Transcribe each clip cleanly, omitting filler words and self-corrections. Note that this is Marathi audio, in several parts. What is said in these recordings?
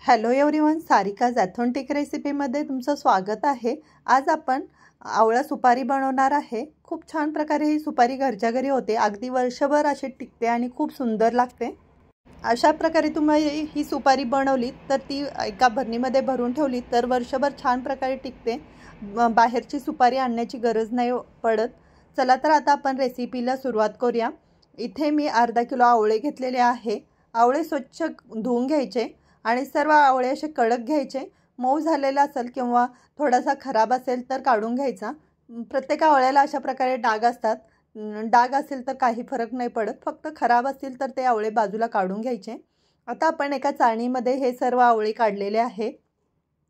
हॅलो एव्हरीवन, सारिकाज ऑथेंटिक रेसिपीमध्ये तुमचं स्वागत आहे। आज आपण आवळा सुपारी बनवणार आहे। खूप छान प्रकारे ही सुपारी घरच्या घरी होते, अगदी वर्षभर अशी टिकते आणि खूप सुंदर लागते। अशा प्रकारे तुम्ही ही सुपारी बनवली तर ती एका भरणीमध्ये भरून ठेवली तर वर्षभर छान प्रकारे टिकते। बाहेरची सुपारी आणण्याची गरज नाही पडत। चला तर आता आपण रेसिपीला सुरुवात करूया। इथे मी अर्धा किलो आवळे घेतलेले आहे। आवळे स्वच्छ धुवून घ्यायचे आणि सर्व आवळे असे कडक घ्यायचे। मऊ झालेला असेल किंवा थोडासा खराब असेल तर काढून घ्यायचा। प्रत्येक आवळ्याला अशा प्रकारे डाग असतात। डाग असेल तर काही फरक नाही पडत, फक्त खराब असतील तर ते आवळे बाजूला काढून घ्यायचे। आता आपण एका चाळणीमध्ये हे सर्व आवळे काढलेले आहे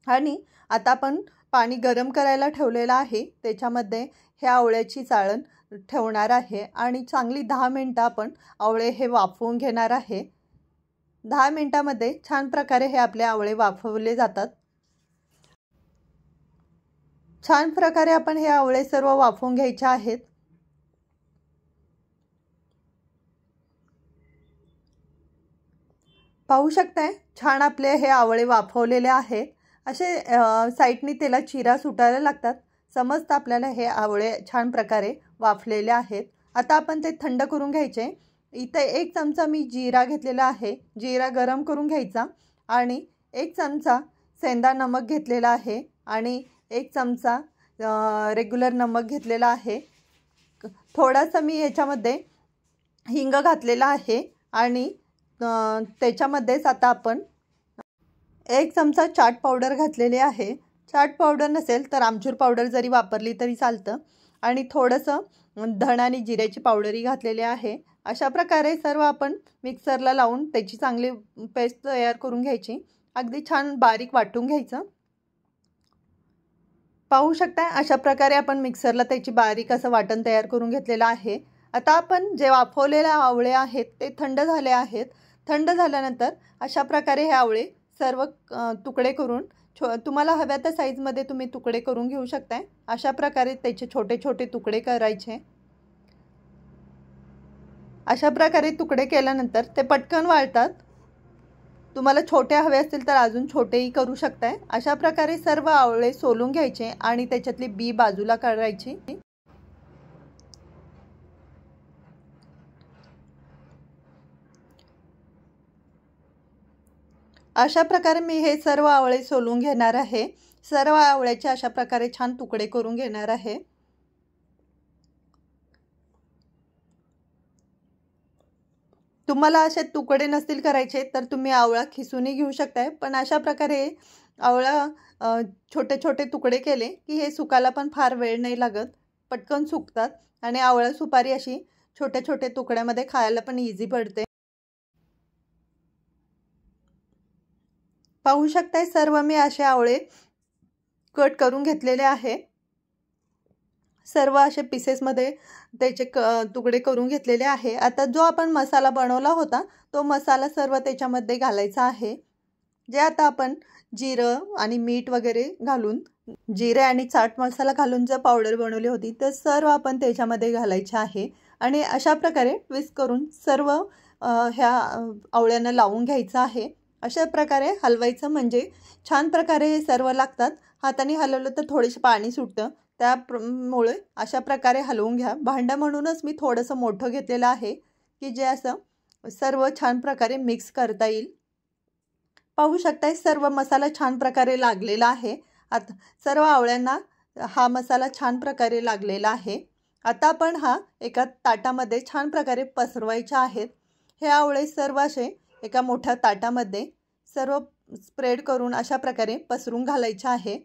आणि आता आपण पाणी गरम करायला ठेवलेलं आहे। त्याच्यामध्ये हे आवळ्याची चाळण ठेवणार आहे आणि चांगली 10 मिनिटं आपण आवळे हे वाफवून घेणार आहे। 10 मिनिटांमध्ये छान प्रकारे हे आपले आवळे वाफवले जातात। छान प्रकारे आपण हे आवळे सर्व वाफवून घ्यायचे आहेत। पाहू शकताय छान आपले हे आवळे वाफवलेले आहेत। असे साइडनी त्याला चिरा सुटायला लागतात, समजतं आपल्याला हे आवळे छान प्रकारे वाफलेले आहेत। आता आपण ते थंड करून घ्यायचे। इथे 1 चमचा मी जीरा घेतलेला आहे। जीरा गरम करून घ्यायचा आणि 1 चमचा सेंधा नमक घेतलेला आहे आणि 1 चमचा रेग्युलर नमक घेतलेला आहे। थोडासा मी याच्यामध्ये हिंग घातलेला आहे आणि त्याच्यामध्येच आता आपण 1 चमचा चाट पावडर घातलेले आहे। चाट पावडर नसेल तर आमचूर पावडर जरी वापरली तरी चालतं आणि थोडंसं धण आणि जिऱ्याची पावडरही घातलेली आहे। अशा प्रकारे सर्व आपण मिक्सरला लावून त्याची चांगली पेस्ट तयार करून घ्यायची। अगदी छान बारीक वाटून घ्यायचं। पाहू शकता अशा प्रकारे आपण मिक्सरला त्याची बारीक असं वाटण तयार करून घेतलेलं आहे। आता आपण जे वाफवलेले आवळे आहेत ते थंड झाले आहेत। थंड झाल्यानंतर अशा प्रकारे हे आवळे सर्व तुकडे करून तुम्हाला हव्या त्या साईजमध्ये तुम्ही तुकडे करून घेऊ शकता। अशा प्रकारे त्याचे छोटे छोटे तुकडे करायचे। अशा प्रकारे तुकडे केल्यानंतर ते पटकन वाळतात। तुम्हाला छोटे हवे असतील तर अजून छोटेही करू शकताय। अशा प्रकारे सर्व आवळे सोलून घ्यायचे आणि त्याच्यातली बी बाजूला काढायची। अशा प्रकारे मी हे सर्व आवळे सोलून घेणार आहे। सर्व आवळ्याचे अशा प्रकारे छान तुकडे करून घेणार आहे। तुम्हाला असे तुकडे नसतील करायचे तर तुम्ही आवळा खिसूनही घेऊ शकताय, पण अशा प्रकारे आवळा छोटे छोटे तुकडे केले की हे सुकायला पण फार वेळ नाही लागत, पटकन सुकतात आणि आवळा सुपारी अशी छोटे छोटे तुकड्यामध्ये खायला पण इझी पडते। पाहू शकताय सर्व मी असे आवळे कट करून घेतलेले आहे। सर्व असे पीसेसमध्ये त्याचे तुकडे करून घेतलेले आहे। आता जो आपण मसाला बनवला होता तो मसाला सर्व त्याच्यामध्ये घालायचा आहे। जे आता आपण जिरं आणि मीठ वगैरे घालून, जिरे आणि चाट मसाला घालून जे पावडर बनवली होती ते सर्व आपण त्याच्यामध्ये घालायचे आहे आणि अशा प्रकारे ट्विस्ट करून सर्व ह्या आवळ्यांना लावून घ्यायचं आहे। अशा प्रकारे हलवायचं म्हणजे छान प्रकारे हे सर्व लागतात। हाताने हलवलं तर थोडेसे पाणी सुटतं, त्यामुळे अशा प्रकारे हलवून घ्या। भांडं म्हणूनच मी थोडंसं मोठं घेतलेलं आहे की जे असं सर्व छान प्रकारे मिक्स करता येईल। पाहू शकताय सर्व मसाला छान प्रकारे लागलेला आहे। आता सर्व आवळ्यांना हा मसाला छान प्रकारे लागलेला आहे। आता आपण हा एका ताटामध्ये छान प्रकारे पसरवायचे आहेत। हे आवळे सर्व असे एका मोठ्या ताटामध्ये सर्व स्प्रेड करून अशा प्रकारे पसरून घालायचे आहे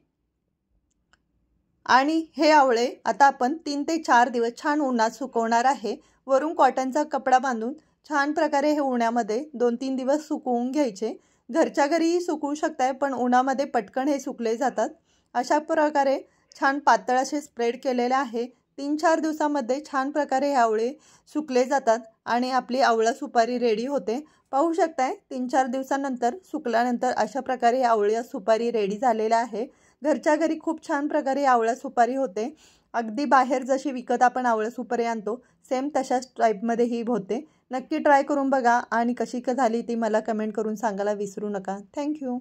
आणि हे आवळे आता आपण 3 ते 4 दिवस छान उन्हात सुकवणार आहे। वरून कॉटनचा कपडा बांधून छान प्रकारे हे उन्हामध्ये 2-3 दिवस सुकवून घ्यायचे। घरच्या घरीही सुकवू शकताय, पण उन्हामध्ये पटकन हे सुकले जातात। अशा प्रकारे छान पातळ असे स्प्रेड केलेले आहे। 3-4 दिवसांमध्ये छान प्रकारे हे आवळे सुकले जातात आणि आपली आवळा सुपारी रेडी होते। पाहू शकताय 3-4 दिवसानंतर सुकल्यानंतर अशा प्रकारे आवळा सुपारी रेडी झालेला आहे। घरच्या घरी खूप छान प्रकारे आवळा सुपारी होते। अगदी बाहेर जशी विकत आपण आवळा सुपारी आणतो सेम तशाच टाईपमध्ये ही होते। नक्की ट्राय करून बघा आणि कशी झाली ती मला कमेंट करून सांगायला विसरू नका। थँक्यू।